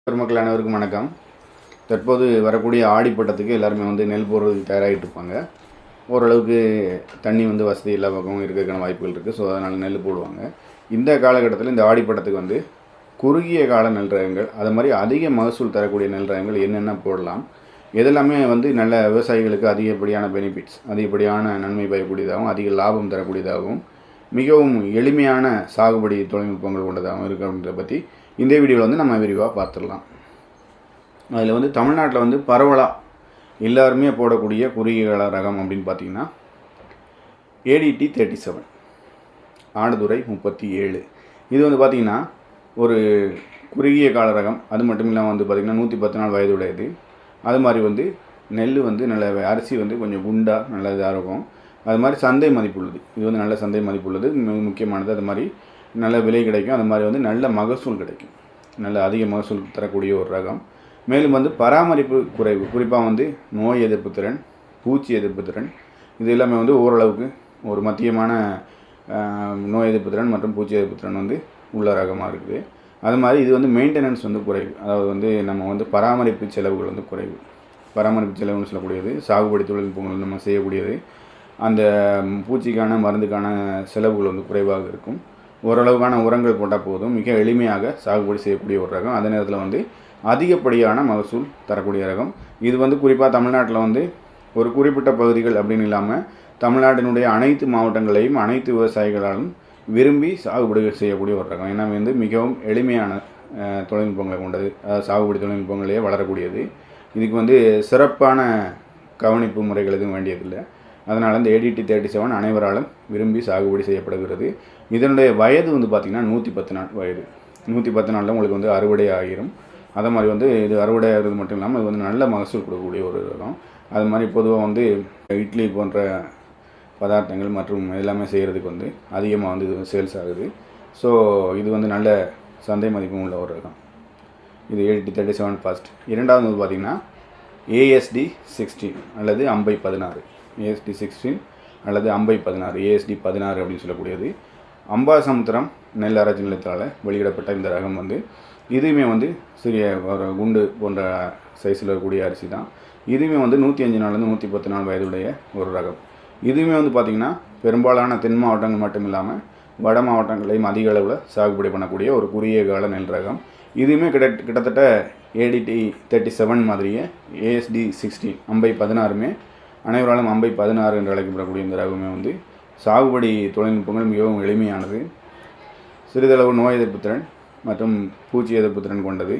பெருமக்கள் அனைவருக்கும் வணக்கம். தற்போது வரக்கூடிய ஆடிப்பட்டத்துக்கு எல்லாருமே நெல் போடுறதுக்கு தயாராகிட்டு இருப்பாங்க. ஓரளவுக்கு தண்ணி வசதி எல்லா பக்கமும் இருக்கிறதுக்கான வாய்ப்புகள் இருக்குது. ஸோ அதனால் நெல் போடுவாங்க. இந்த காலகட்டத்தில் இந்த ஆடிப்பட்டத்துக்கு குறுகிய கால நெல் ரகங்கள், அது மாதிரி அதிக மகசூல் தரக்கூடிய நெல் ரகங்கள் என்னென்ன போடலாம், எதெல்லாமே நல்ல விவசாயிகளுக்கு அதிகப்படியான பெனிஃபிட்ஸ், அதிகப்படியான நன்மை பயக்கூடியதாகவும் அதிக லாபம் தரக்கூடியதாகவும் மிகவும் எளிமையான சாகுபடி தொழில்நுட்பங்கள் கொண்டதாகவும் இருக்குது அப்படின்றத பற்றி இந்த வீடியோவில் நம்ம விரிவாக பார்த்துடலாம். அதில் தமிழ்நாட்டில் பரவலாக எல்லாருமே போடக்கூடிய குறுகிய கால ரகம் அப்படின்னு பார்த்திங்கன்னா ADT 37 ஆடுதுறை 37. இது பார்த்திங்கன்னா ஒரு குறுகிய கால ரகம். அது மட்டும் இல்லாமல் பார்த்திங்கன்னா 110 நாள் வயதுடையது. அது மாதிரி நெல் நல்ல அரிசி கொஞ்சம் குண்டாக நல்ல இதாக இருக்கும். அது மாதிரி சந்தை மதிப்புள்ளது. இது நல்ல சந்தை மதிப்புள்ளது, முக்கியமானது. அது மாதிரி நல்ல விலை கிடைக்கும். அது மாதிரி நல்ல மகசூல் கிடைக்கும். நல்ல அதிக மகசூல் தரக்கூடிய ஒரு ரகம். மேலும் பராமரிப்பு குறைவு, குறிப்பாக நோய் எதிர்ப்பு திறன், பூச்சி எதிர்ப்பு திறன், இது எல்லாமே ஓரளவுக்கு ஒரு மத்தியமான நோய் எதிர்ப்பு திறன் மற்றும் பூச்சி எதிர்ப்பு திறன் உள்ள ரகமாக இருக்குது. அது மாதிரி இது மெயின்டெனன்ஸ் குறைவு. அதாவது நம்ம பராமரிப்பு செலவுகள் குறைவு. பராமரிப்பு செலவுன்னு சொல்லக்கூடியது சாகுபடி தொழில்நுட்பங்கள் நம்ம செய்யக்கூடியது. அந்த பூச்சிக்கான மருந்துக்கான செலவுகள் குறைவாக இருக்கும். ஓரளவுக்கான உரங்கள் போட்டால் போதும். மிக எளிமையாக சாகுபடி செய்யக்கூடிய ஒரு ரகம். அதே நேரத்தில் அதிகப்படியான மகசூல் தரக்கூடிய ரகம். இது குறிப்பாக தமிழ்நாட்டில் ஒரு குறிப்பிட்ட பகுதிகள் அப்படின்னு இல்லாமல் தமிழ்நாட்டினுடைய அனைத்து மாவட்டங்களையும் அனைத்து விவசாயிகளாலும் விரும்பி சாகுபடி செய்யக்கூடிய ஒரு ரகம். ஏன்னா மிகவும் எளிமையான தொழில்நுட்பங்களை கொண்டது. சாகுபடி தொழில்நுட்பங்களே வளரக்கூடியது. இதுக்கு சிறப்பான கவனிப்பு முறைகள் எதுவும் வேண்டியதில்லை. அதனால் இந்த ADT 37 அனைவராலும் விரும்பி சாகுபடி செய்யப்படுகிறது. இதனுடைய வயது பார்த்திங்கன்னா 110 நாள் வயது. 110 நாளில் உங்களுக்கு அறுவடை ஆகிரும். அதை மாதிரி இது அறுவடை ஆகிறது மட்டும் இல்லாமல் இது நல்ல மகசூல் கொடுக்கக்கூடிய ஒரு ரகம். அது மாதிரி பொதுவாக இட்லி போன்ற பதார்த்தங்கள் மற்றும் எல்லாமே செய்கிறதுக்கு அதிகமாக இது சேல்ஸ் ஆகுது. ஸோ இது நல்ல சந்தை மதிப்பும் உள்ள ஒரு ரகம். இது ADT 37 ஃபர்ஸ்ட். இரண்டாவது பார்த்திங்கன்னா ASD 16 அல்லது அம்பை 16. ASD 16 அல்லது அம்பை 16, ASD 16 அப்படின்னு சொல்லக்கூடியது அம்பாசமுத்திரம் நெல் ஆராய்ச்சி நிலையத்தால் வெளியிடப்பட்ட இந்த ரகம் இதுவுமே சிறிய ஒரு குண்டு போன்ற சைஸில் இருக்கக்கூடிய அரிசி தான். இதுவுமே 105 நாள்லேருந்து 110 நாள் வயதுடைய ஒரு ரகம். இதுவுமே பார்த்திங்கன்னா பெரும்பாலான தென் மாவட்டங்கள் மட்டும் இல்லாமல் வட மாவட்டங்களையும் அதிக அளவில் சாகுபடி பண்ணக்கூடிய ஒரு குறுகிய கால நெல் ரகம். இதுவுமே கிட்டத்தட்ட ADT 37 மாதிரியே ASD 16 அம்பை 16மே அனைவராலும் அம்பை 16 என்று அழைக்கப்படக்கூடிய இந்த ரகமே சாகுபடி தொழில்நுட்பங்கள் மிகவும் எளிமையானது. சிறிதளவு நோய் எதிர்ப்பு திறன் மற்றும் பூச்சி எதிர்ப்பு திறன் கொண்டது.